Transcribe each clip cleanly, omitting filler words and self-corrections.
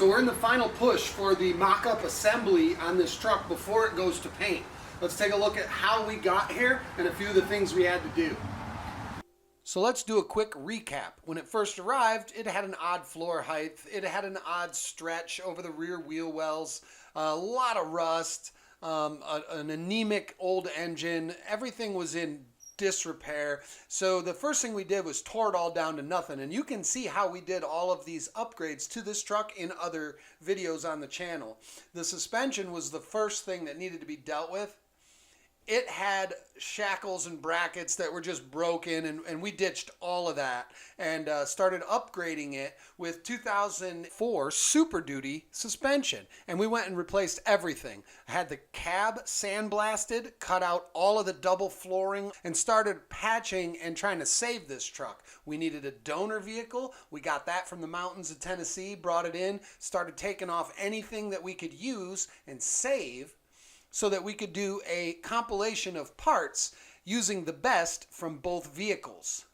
So we're in the final push for the mock-up assembly on this truck before it goes to paint. Let's take a look at how we got here and a few of the things we had to do. So let's do a quick recap. When it first arrived, it had an odd floor height. It had an odd stretch over the rear wheel wells, a lot of rust, an anemic old engine. Everything was in disrepair. So the first thing we did was tore it all down to nothing. And you can see how we did all of these upgrades to this truck in other videos on the channel. The suspension was the first thing that needed to be dealt with. It had shackles and brackets that were just broken, and we ditched all of that and started upgrading it with 2004 Super Duty suspension. And we went and replaced everything. I had the cab sandblasted, cut out all of the double flooring, and started patching and trying to save this truck. We needed a donor vehicle. We got that from the mountains of Tennessee, brought it in, started taking off anything that we could use and save, so that we could do a compilation of parts using the best from both vehicles.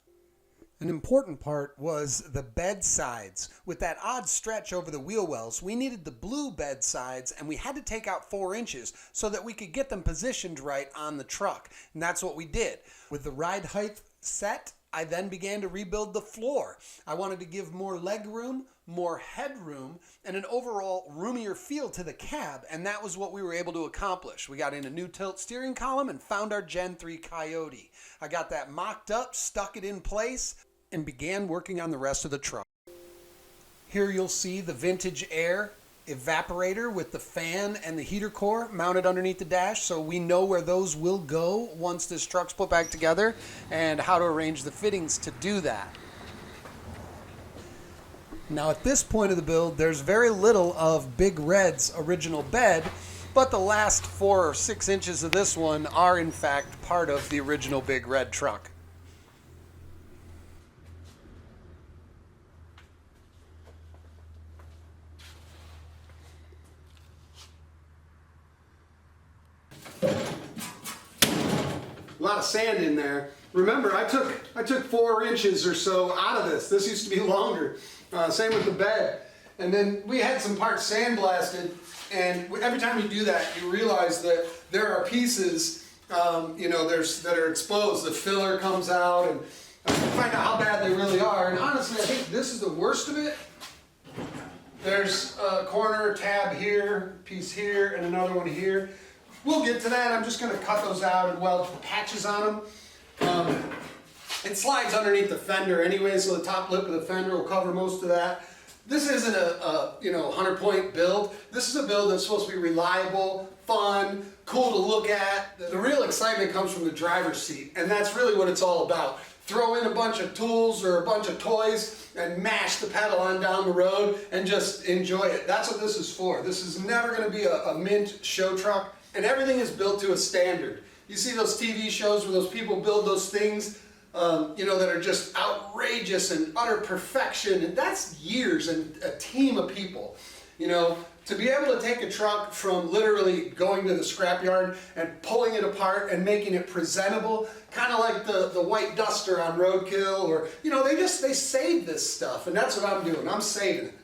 An important part was the bed sides. With that odd stretch over the wheel wells, we needed the blue bed sides, and we had to take out 4 inches so that we could get them positioned right on the truck. And that's what we did. With the ride height set, I then began to rebuild the floor. I wanted to give more leg room, more headroom, and an overall roomier feel to the cab, and that was what we were able to accomplish. We got in a new tilt steering column and found our Gen 3 Coyote. I got that mocked up, stuck it in place, and began working on the rest of the truck. Here you'll see the vintage air evaporator with the fan and the heater core mounted underneath the dash, so we know where those will go once this truck's put back together and how to arrange the fittings to do that. Now at this point of the build, there's very little of Big Red's original bed, but the last 4 or 6 inches of this one are in fact part of the original Big Red truck. A lot of sand in there. Remember, I took 4 inches or so out of this. This used to be longer. Same with the bed. And then we had some parts sandblasted, and every time you do that, you realize that there are pieces, that are exposed. The filler comes out, and you find out how bad they really are. And honestly, I think this is the worst of it. There's a corner tab here, piece here, and another one here. We'll get to that. I'm just going to cut those out and weld patches on them. It slides underneath the fender anyway, so the top lip of the fender will cover most of that. This isn't a 100-point build. This is a build that's supposed to be reliable, fun, cool to look at. The real excitement comes from the driver's seat, and that's really what it's all about. Throw in a bunch of tools or a bunch of toys and mash the pedal on down the road and just enjoy it. That's what this is for. This is never going to be a mint show truck, and everything is built to a standard. You see those TV shows where those people build those things that are just outrageous and utter perfection, and that's years and a team of people. To be able to take a truck from literally going to the scrapyard and pulling it apart and making it presentable, kind of like the white duster on Roadkill, or they save this stuff, and that's what I'm doing. I'm saving it.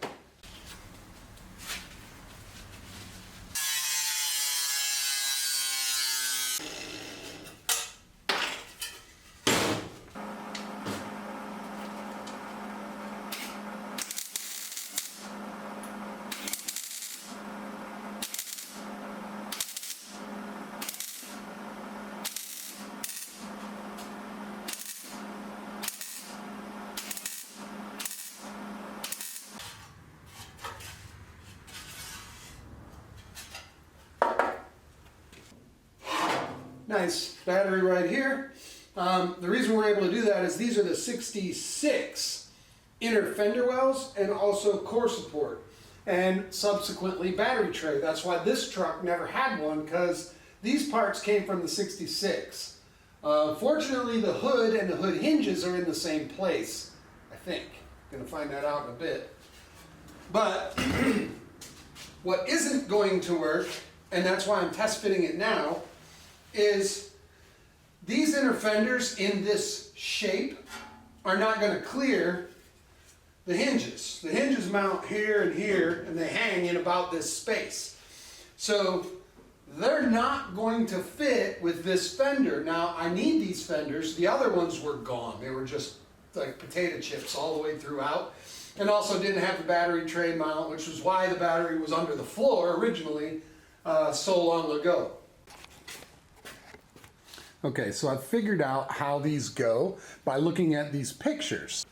Nice battery right here. The reason we're able to do that is these are the 66 inner fender wells and also core support and subsequently battery tray. That's why this truck never had one, because these parts came from the 66. Fortunately, the hood and the hood hinges are in the same place, I think. Gonna find that out in a bit. But what isn't going to work, and that's why I'm test fitting it now, is these inner fenders in this shape are not going to clear the hinges. The hinges mount here and here, and they hang in about this space. So they're not going to fit with this fender. Now, I need these fenders. The other ones were gone. They were just like potato chips all the way throughout. And also didn't have the battery tray mount, which was why the battery was under the floor originally so long ago. Okay, so I've figured out how these go by looking at these pictures.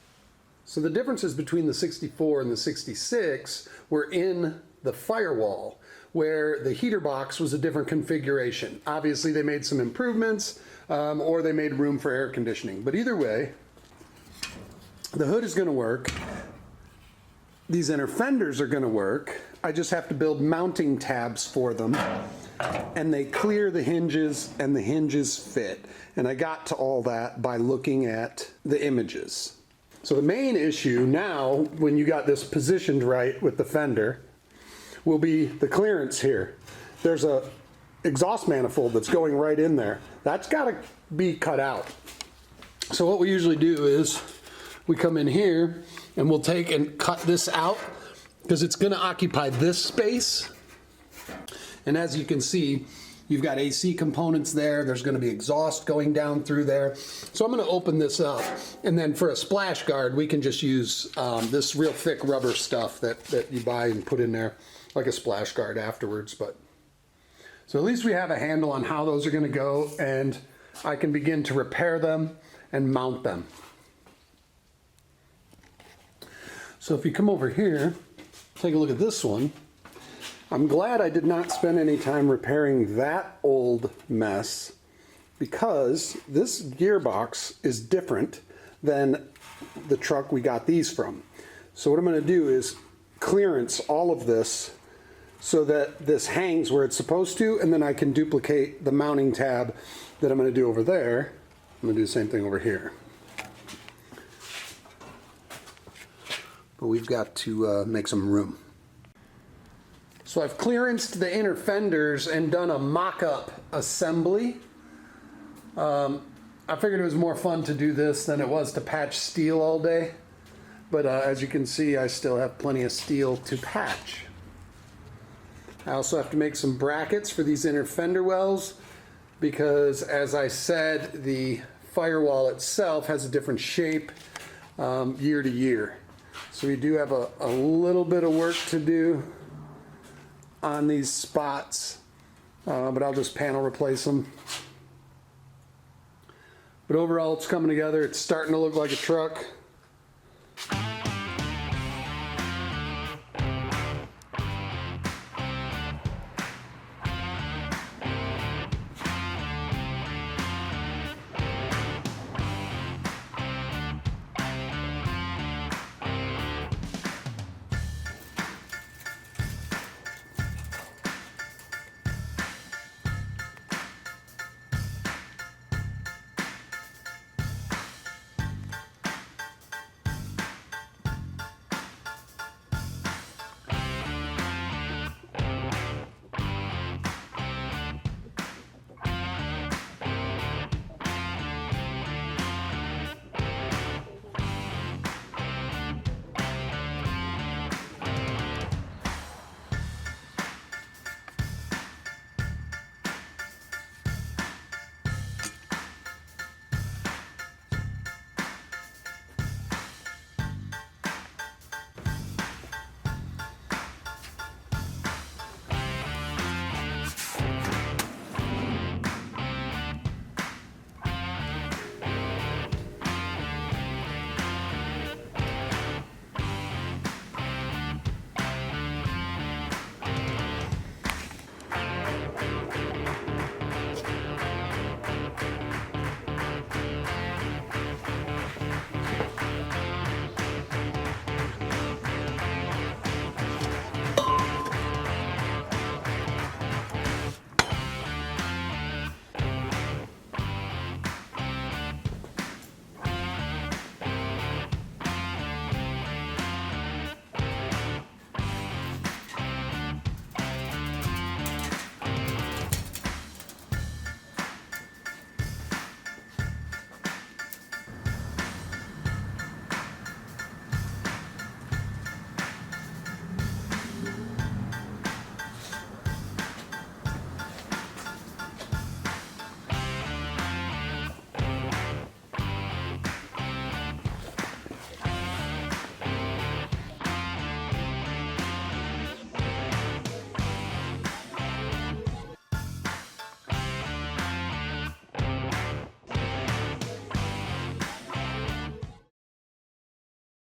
So the differences between the 64 and the 66 were in the firewall, where the heater box was a different configuration. Obviously they made some improvements, or they made room for air conditioning. But either way, the hood is gonna work. These inner fenders are gonna work. I just have to build mounting tabs for them, and they clear the hinges and the hinges fit. And I got to all that by looking at the images. So the main issue now, when you got this positioned right with the fender, will be the clearance here. There's a exhaust manifold that's going right in there. That's gotta be cut out. So what we usually do is we come in here and we'll take and cut this out because it's gonna occupy this space. And as you can see, you've got AC components there. There's gonna be exhaust going down through there. So I'm gonna open this up, and then for a splash guard, we can just use this real thick rubber stuff that you buy and put in there like a splash guard afterwards. But so at least we have a handle on how those are gonna go, and I can begin to repair them and mount them. So if you come over here, take a look at this one. I'm glad I did not spend any time repairing that old mess, because this gearbox is different than the truck we got these from. So what I'm going to do is clearance all of this so that this hangs where it's supposed to, and then I can duplicate the mounting tab that I'm going to do over there. I'm going to do the same thing over here. But we've got to make some room. So I've clearanced the inner fenders and done a mock-up assembly. I figured it was more fun to do this than it was to patch steel all day. But as you can see, I still have plenty of steel to patch. I also have to make some brackets for these inner fender wells because, as I said, the firewall itself has a different shape year to year. So we do have a little bit of work to do on these spots, but I'll just panel replace them. But overall, it's coming together. It's starting to look like a truck.